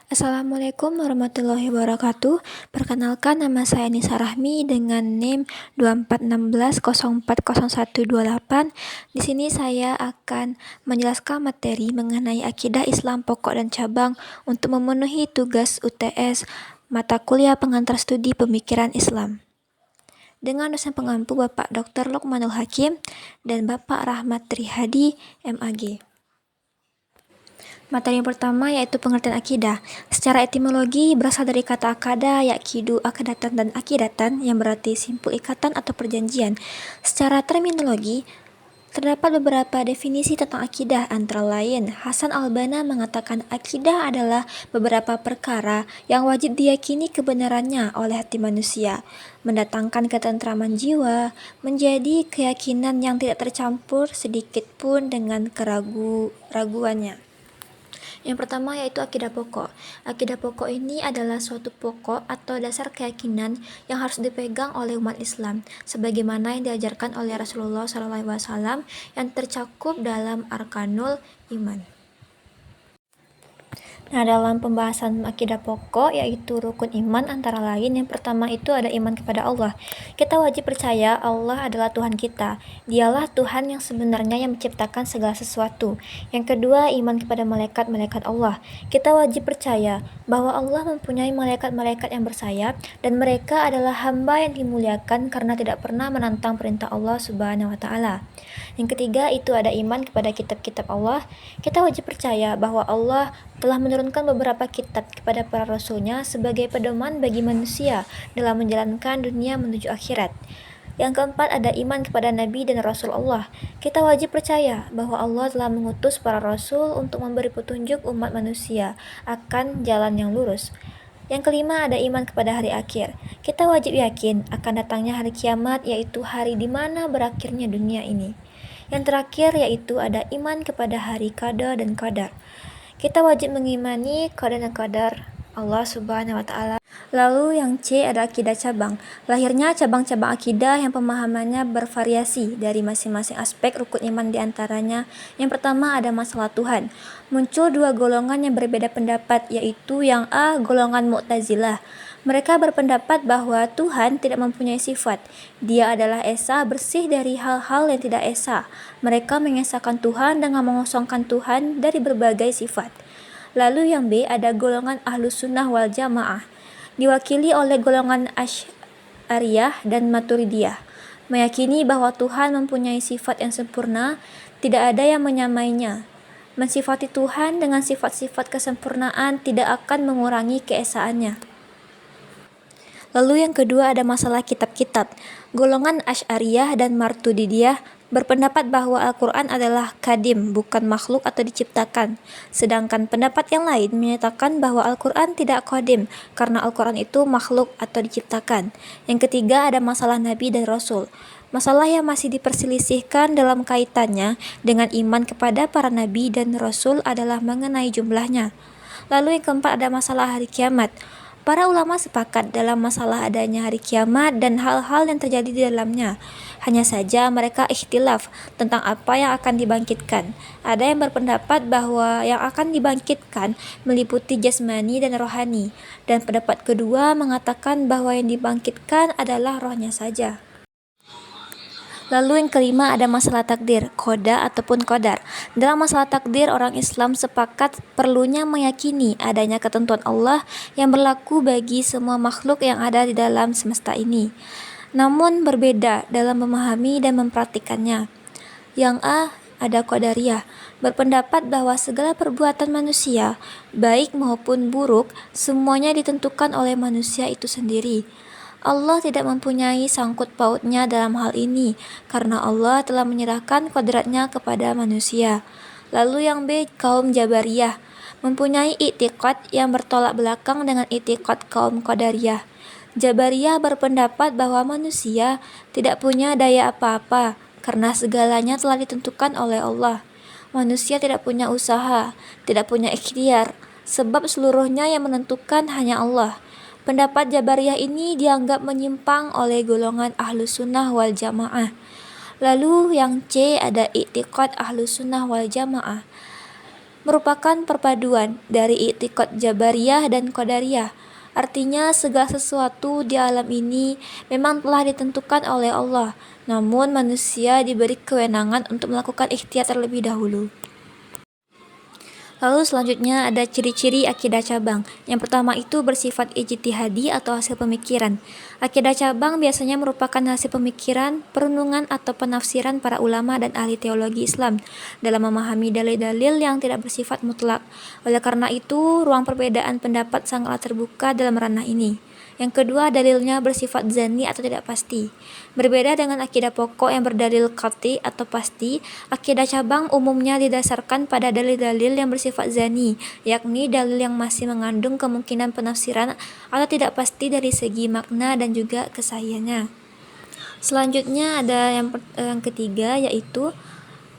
Assalamualaikum warahmatullahi wabarakatuh. Perkenalkan, nama saya Nisa Rahmi dengan NIM 2416040128. Di sini saya akan menjelaskan materi mengenai akidah Islam pokok dan cabang untuk memenuhi tugas UTS mata kuliah pengantar studi pemikiran Islam. Dengan dosen pengampu Bapak Dr. Lukmanul Hakim dan Bapak Rahmat Trihadi, MAG. Materi yang pertama yaitu pengertian akidah. Secara etimologi berasal dari kata akada, yakidu, akadatan, dan akidatan yang berarti simpul ikatan atau perjanjian. Secara terminologi, terdapat beberapa definisi tentang akidah, antara lain Hasan al-Banna mengatakan akidah adalah beberapa perkara yang wajib diyakini kebenarannya oleh hati manusia, mendatangkan ketentraman jiwa, menjadi keyakinan yang tidak tercampur sedikit pun dengan keraguannya. Yang pertama yaitu akidah pokok. Akidah pokok ini adalah suatu pokok atau dasar keyakinan yang harus dipegang oleh umat Islam, sebagaimana yang diajarkan oleh Rasulullah SAW yang tercakup dalam Arkanul Iman. Nah, dalam pembahasan akidah pokok yaitu rukun iman antara lain, yang pertama itu ada iman kepada Allah. Kita wajib percaya Allah adalah Tuhan kita. Dialah Tuhan yang sebenarnya yang menciptakan segala sesuatu. Yang kedua, iman kepada malaikat-malaikat Allah. Kita wajib percaya bahwa Allah mempunyai malaikat-malaikat yang bersayap dan mereka adalah hamba yang dimuliakan karena tidak pernah menantang perintah Allah Subhanahu wa taala. Yang ketiga itu ada iman kepada kitab-kitab Allah. Kita wajib percaya bahwa Allah telah menurunkan beberapa kitab kepada para rasulnya sebagai pedoman bagi manusia dalam menjalankan dunia menuju akhirat. Yang keempat ada iman kepada Nabi dan Rasul Allah. Kita wajib percaya bahwa Allah telah mengutus para rasul untuk memberi petunjuk umat manusia akan jalan yang lurus. Yang kelima ada iman kepada hari akhir. Kita wajib yakin akan datangnya hari kiamat, yaitu hari di mana berakhirnya dunia ini. Yang terakhir yaitu ada iman kepada hari qada dan qadar. Kita wajib mengimani qada dan qadar Allah Subhanahu wa taala. Lalu yang C ada akidah cabang. Lahirnya cabang-cabang akidah yang pemahamannya bervariasi dari masing-masing aspek rukun iman diantaranya. Yang pertama ada masalah Tuhan. Muncul dua golongan yang berbeda pendapat, yaitu yang A, golongan Mu'tazilah. Mereka berpendapat bahwa Tuhan tidak mempunyai sifat. Dia adalah esa, bersih dari hal-hal yang tidak esa. Mereka mengesahkan Tuhan dengan mengosongkan Tuhan dari berbagai sifat. Lalu yang B ada golongan Ahlus Sunnah wal Jamaah, diwakili oleh golongan Asy'ariyah dan Maturidiyah, meyakini bahwa Tuhan mempunyai sifat yang sempurna, tidak ada yang menyamainya. Mensifati Tuhan dengan sifat-sifat kesempurnaan tidak akan mengurangi keesaannya. Lalu yang kedua ada masalah kitab-kitab. Golongan Asy'ariyah dan Maturidiyah berpendapat bahwa Al-Quran adalah kadim, bukan makhluk atau diciptakan. Sedangkan pendapat yang lain menyatakan bahwa Al-Quran tidak qadim, karena Al-Quran itu makhluk atau diciptakan. Yang ketiga ada masalah Nabi dan Rasul. Masalah yang masih diperselisihkan dalam kaitannya dengan iman kepada para Nabi dan Rasul adalah mengenai jumlahnya. Lalu yang keempat ada masalah hari kiamat. Para ulama sepakat dalam masalah adanya hari kiamat dan hal-hal yang terjadi di dalamnya. Hanya saja mereka ikhtilaf tentang apa yang akan dibangkitkan. Ada yang berpendapat bahwa yang akan dibangkitkan meliputi jasmani dan rohani, dan pendapat kedua mengatakan bahwa yang dibangkitkan adalah rohnya saja. Lalu yang kelima ada masalah takdir, qada ataupun qadar. Dalam masalah takdir, orang Islam sepakat perlunya meyakini adanya ketentuan Allah yang berlaku bagi semua makhluk yang ada di dalam semesta ini. Namun berbeda dalam memahami dan mempraktikannya. Yang A ada qadariyah, berpendapat bahwa segala perbuatan manusia, baik maupun buruk, semuanya ditentukan oleh manusia itu sendiri. Allah tidak mempunyai sangkut pautnya dalam hal ini, karena Allah telah menyerahkan kodratnya kepada manusia. Lalu yang B, kaum Jabariyah, mempunyai i'tiqad yang bertolak belakang dengan i'tiqad kaum Qadariyah. Jabariyah berpendapat bahwa manusia tidak punya daya apa-apa, karena segalanya telah ditentukan oleh Allah. Manusia tidak punya usaha, tidak punya ikhtiar, sebab seluruhnya yang menentukan hanya Allah. Pendapat Jabariyah ini dianggap menyimpang oleh golongan Ahlus Sunnah wal Jamaah. Lalu yang C ada i'tiqad Ahlus Sunnah wal Jamaah. merupakan perpaduan dari i'tiqad Jabariyah dan Qadariyah. Artinya segala sesuatu di alam ini memang telah ditentukan oleh Allah, namun manusia diberi kewenangan untuk melakukan ikhtiar terlebih dahulu. Lalu selanjutnya ada ciri-ciri akidah cabang. Yang pertama itu bersifat ijtihadi atau hasil pemikiran. Akidah cabang biasanya merupakan hasil pemikiran, perenungan atau penafsiran para ulama dan ahli teologi Islam dalam memahami dalil-dalil yang tidak bersifat mutlak. Oleh karena itu, ruang perbedaan pendapat sangatlah terbuka dalam ranah ini. Yang kedua, dalilnya bersifat zanni atau tidak pasti. Berbeda dengan akidah pokok yang berdalil qat'i atau pasti, akidah cabang umumnya didasarkan pada dalil-dalil yang bersifat zanni, yakni dalil yang masih mengandung kemungkinan penafsiran atau tidak pasti dari segi makna dan juga kesahihannya. Selanjutnya ada yang ketiga, yaitu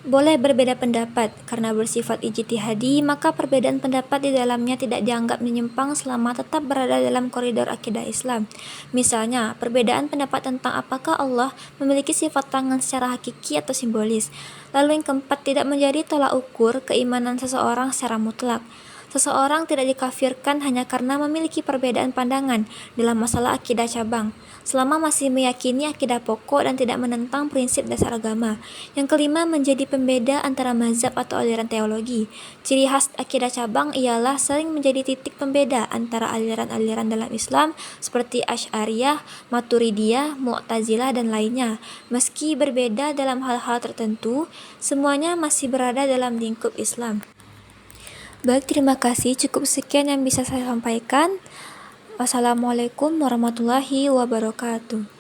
boleh berbeda pendapat. Karena bersifat ijtihadi, maka perbedaan pendapat di dalamnya tidak dianggap menyimpang selama tetap berada dalam koridor akidah Islam. Misalnya, perbedaan pendapat tentang apakah Allah memiliki sifat tangan secara hakiki atau simbolis. Lalu yang keempat, tidak menjadi tolak ukur keimanan seseorang secara mutlak. Seseorang tidak dikafirkan hanya karena memiliki perbedaan pandangan dalam masalah akidah cabang, selama masih meyakini akidah pokok dan tidak menentang prinsip dasar agama. Yang kelima, menjadi pembeda antara mazhab atau aliran teologi. Ciri khas akidah cabang ialah sering menjadi titik pembeda antara aliran-aliran dalam Islam seperti Asy'ariyah, Maturidiyah, Mu'tazilah, dan lainnya. Meski berbeda dalam hal-hal tertentu, semuanya masih berada dalam lingkup Islam. Baik, terima kasih. Cukup sekian yang bisa saya sampaikan. Wassalamualaikum warahmatullahi wabarakatuh.